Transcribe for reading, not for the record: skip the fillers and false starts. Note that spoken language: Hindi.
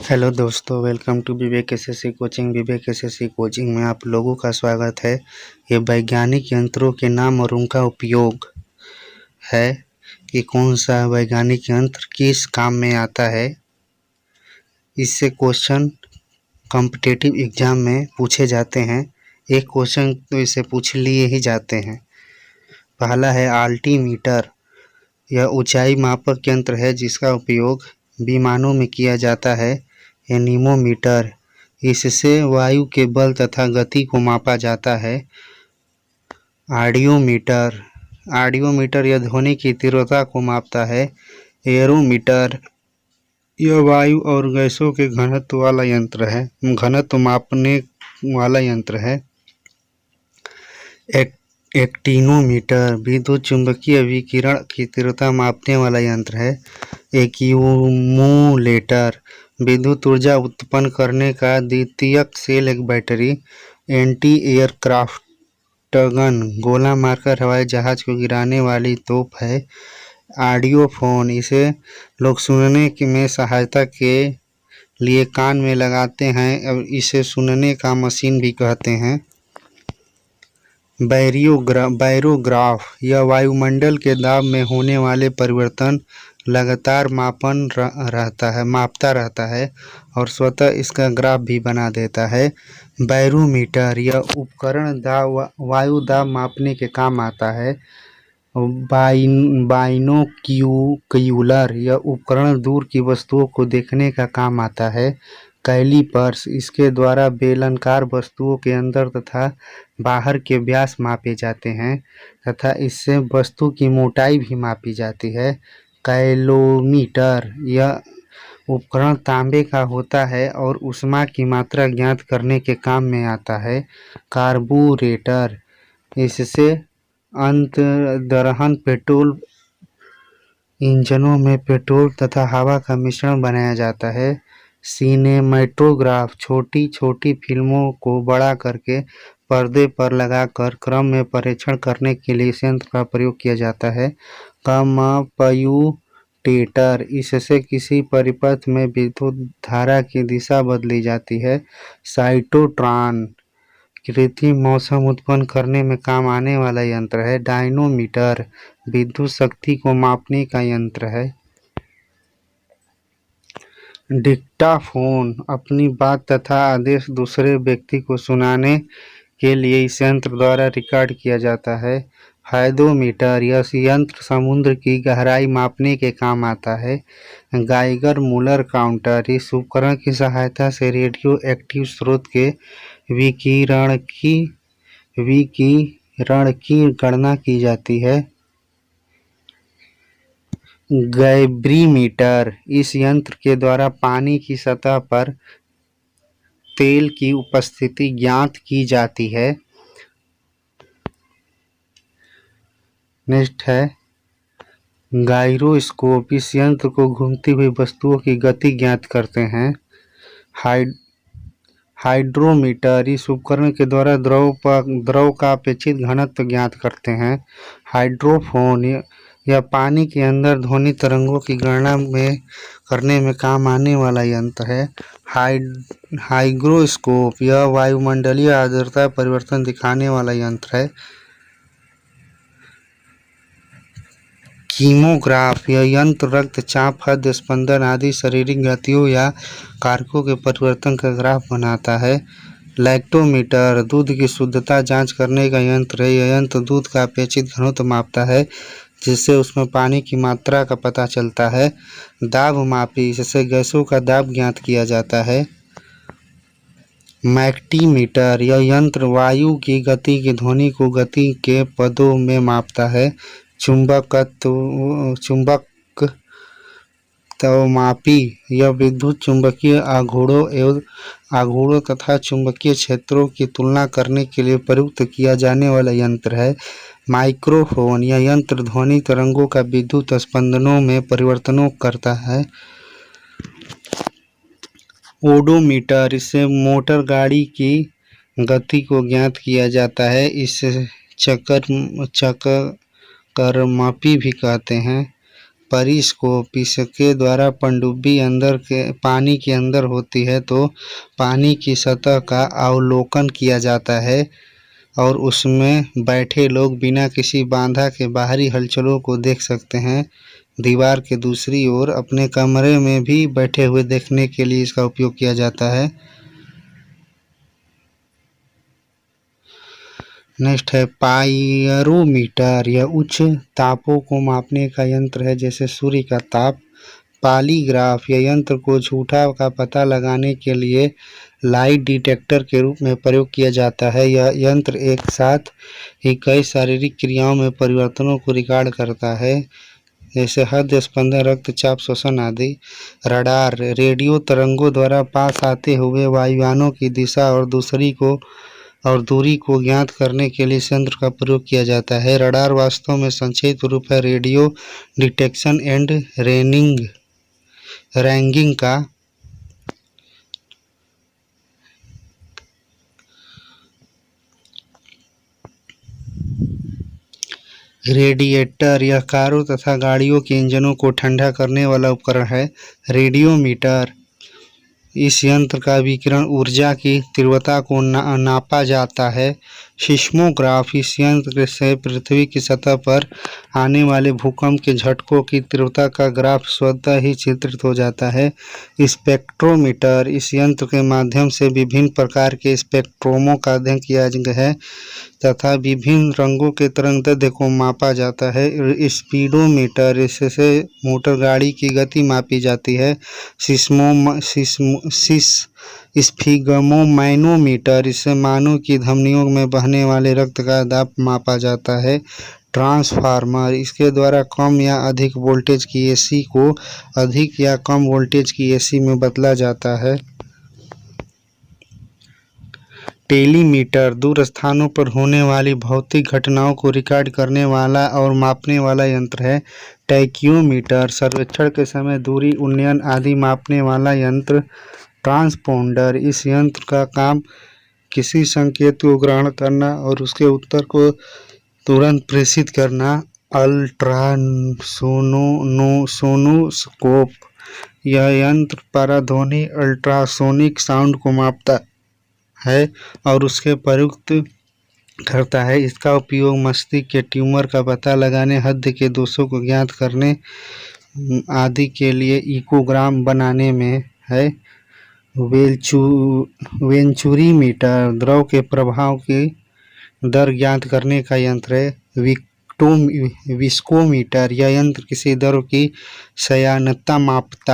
हेलो दोस्तों, welcome to Vivek SSC coaching. Vivek SSC coaching में आप लोगों का स्वागत है। ये वैज्ञानिक यंत्रों के नाम और उनका उपयोग है कि कौन सा वैज्ञानिक यंत्र किस काम में आता है। इससे क्वेश्चन कॉम्पिटिटिव एग्जाम में पूछे जाते हैं। एक क्वेश्चन तो इसे पूछ लिए ही जाते हैं। पहला है अल्टीमीटर। यह ऊंचाई मापक यंत्र है जिसका उपयोग विमानों में किया जाता है। एनीमोमीटर, इससे वायु के बल तथा गति को मापा जाता है। ऑडियोमीटर, ऑडियोमीटर यह ध्वनि की तीव्रता को मापता है। एरोमीटर, यह वायु और गैसों के घनत्व वाला यंत्र है, घनत्व मापने वाला यंत्र है। एक्टिनोमीटर, विद्युत चुंबकीय विकिरण की तीव्रता मापने वाला यंत्र है। एक्यूमुलेटर, विद्युत ऊर्जा उत्पन्न करने का द्वितीयक सेल एक बैटरी। एंटी एयरक्राफ्ट गन, गोला मारकर हवाई जहाज को गिराने वाली तोप है। ऑडियोफोन, इसे लोग सुनने में सहायता के लिए कान में लगाते हैं और इसे सुनने का मशीन भी कहते हैं। बैरोग्राफ, यह वायुमंडल के दाब में होने वाले परिवर्तन लगातार मापता रहता है और स्वतः इसका ग्राफ भी बना देता है। बैरोमीटर, यह उपकरण वायु दाब मापने के काम आता है। बाइनोक्यूलर, यह उपकरण दूर की वस्तुओं को देखने का काम आता है। कैलिपर्स, इसके द्वारा बेलनाकार वस्तुओं के अंदर तथा बाहर के व्यास मापे जाते हैं तथा इससे वस्तु की मोटाई भी मापी जाती है। कैलोमीटर, यह उपकरण तांबे का होता है और ऊष्मा की मात्रा ज्ञात करने के काम में आता है। कार्बोरेटर, इससे अंतर्दहन पेट्रोल इंजनों में पेट्रोल तथा हवा का मिश्रण बनाया जाता है। सिनेमैटोग्राफ, छोटी छोटी फिल्मों को बड़ा करके पर्दे पर लगाकर क्रम में परीक्षण करने के लिए इस यंत्र का प्रयोग किया जाता है। कम्प्यूटेटर, इससे किसी परिपथ में विद्युत धारा की दिशा बदली जाती है। साइटोट्रॉन, कृत्रिम मौसम उत्पन्न करने में काम आने वाला यंत्र है। डायनोमीटर, विद्युत शक्ति को मापने का यंत्र है। डिक्टाफोन, अपनी बात तथा आदेश दूसरे व्यक्ति को सुनाने के लिए इस यंत्र द्वारा रिकॉर्ड किया जाता है। हाइड्रोमीटर, यह यंत्र समुद्र की गहराई मापने के काम आता है। गाइगर मूलर काउंटर, इस उपकरण की सहायता से रेडियो एक्टिव स्रोत के विकिरण की गणना की जाती है। गैब्रीमीटर, इस यंत्र के द्वारा पानी की सतह पर तेल की उपस्थिति ज्ञात की जाती है। नेक्स्ट है गायरोस्कोप, इस यंत्र को घूमती हुई वस्तुओं की गति ज्ञात करते हैं। हाइड्रोमीटर, इस उपकरण के द्वारा द्रव का अपेक्षित घनत्व ज्ञात करते हैं। हाइड्रोफोन, यह पानी के अंदर ध्वनि तरंगों की गणना करने में काम आने वाला यंत्र है। हाइग्रोस्कोप, यह वायुमंडलीय आर्द्रता परिवर्तन दिखाने वाला यंत्र है। कीमोग्राफ, यह यंत्र रक्तचाप, हृदय स्पंदन आदि शारीरिक गतियों या कारकों के परिवर्तन का ग्राफ बनाता है। लैक्टोमीटर, दूध की शुद्धता जांच करने का यंत्र है। यह यंत्र दूध का अपेक्षित घनत्व मापता है जिससे उसमें पानी की मात्रा का पता चलता है। दाब मापी, इससे गैसों का दाब ज्ञात किया जाता है। मैग्नीमीटर, यह यंत्र वायु की गति की ध्वनि को गति के पदों में मापता है। चुंबकत्वमापी, यह विद्युत चुंबकीय आघूर्णों तथा चुंबकीय क्षेत्रों की तुलना करने के लिए प्रयुक्त किया जाने वाला यंत्र है। माइक्रोफोन, यह यंत्र ध्वनि तरंगों का विद्युत स्पंदनों में परिवर्तनों करता है। ओडोमीटर, इससे मोटर गाड़ी की गति को ज्ञात किया जाता है। इसे चक्करमापी भी कहते हैं। परिस्कोप इसके द्वारा पनडुब्बी अंदर के पानी के अंदर होती है तो पानी की सतह का अवलोकन किया जाता है और उसमें बैठे लोग बिना किसी बाधा के बाहरी हलचलों को देख सकते हैं। दीवार के दूसरी ओर अपने कमरे में भी बैठे हुए देखने के लिए इसका उपयोग किया जाता है। नेक्स्ट है पायरोमीटर। यह उच्च तापों को मापने का यंत्र है जैसे सूर्य का ताप। पॉलीग्राफ। यह यंत्र को झूठा का पता लगाने के लिए लाइट डिटेक्टर के रूप में प्रयोग किया जाता है। यह यंत्र एक साथ ही कई शारीरिक क्रियाओं में परिवर्तनों को रिकॉर्ड करता है जैसे हृदय स्पंदन, रक्तचाप, श्वसन आदि। रडार। रेडियो तरंगों द्वारा पास आते हुए वायुयानों की दिशा और दूरी को ज्ञात करने के लिए इस यंत्र का प्रयोग किया जाता है। रडार वास्तव में संक्षिप्त रूप है रेडियो डिटेक्शन एंड रैंगिंग का। रेडिएटर। यह कारों तथा गाड़ियों के इंजनों को ठंडा करने वाला उपकरण है। रेडियोमीटर। इस यंत्र का विकिरण ऊर्जा की तीव्रता को नापा जाता है। सिस्मोग्राफ। इस यंत्र से पृथ्वी की सतह पर आने वाले भूकंप के झटकों की तीव्रता का ग्राफ स्वतः ही चित्रित हो जाता है। स्पेक्ट्रोमीटर। इस यंत्र के माध्यम से विभिन्न प्रकार के स्पेक्ट्रोमों का अध्ययन किया गया है तथा विभिन्न रंगों के तरंगदैर्ध्य को मापा जाता है। स्पीडोमीटर। इससे मोटर गाड़ी की गति मापी जाती है। स्फिग्मोमैनोमीटर। इससे मानव की धमनियों में बहने वाले रक्त का दाब मापा जाता है। ट्रांसफार्मर। इसके द्वारा कम या अधिक वोल्टेज की एसी को अधिक या कम वोल्टेज की एसी में बदला जाता है। टेलीमीटर। दूर स्थानों पर होने वाली भौतिक घटनाओं को रिकॉर्ड करने वाला और मापने वाला यंत्र है। टैक्योमीटर। सर्वेक्षण के समय दूरी, उन्नयन आदि मापने वाला यंत्र। ट्रांसपोंडर। इस यंत्र का काम किसी संकेत को ग्रहण करना और उसके उत्तर को तुरंत प्रेषित करना। सोनोस्कोप। यह यंत्र पराध्वनि अल्ट्रासोनिक साउंड को मापता है और उसके प्रयुक्त करता है। इसका उपयोग मस्तिष्क के ट्यूमर का पता लगाने, हृदय के दोषों को ज्ञात करने आदि के लिए इकोग्राम बनाने में है। वेंचुरीमीटर। द्रव के प्रभाव की दर ज्ञात करने का यंत्र है। विस्कोमीटर। यह यंत्र किसी द्रव की श्यानता मापता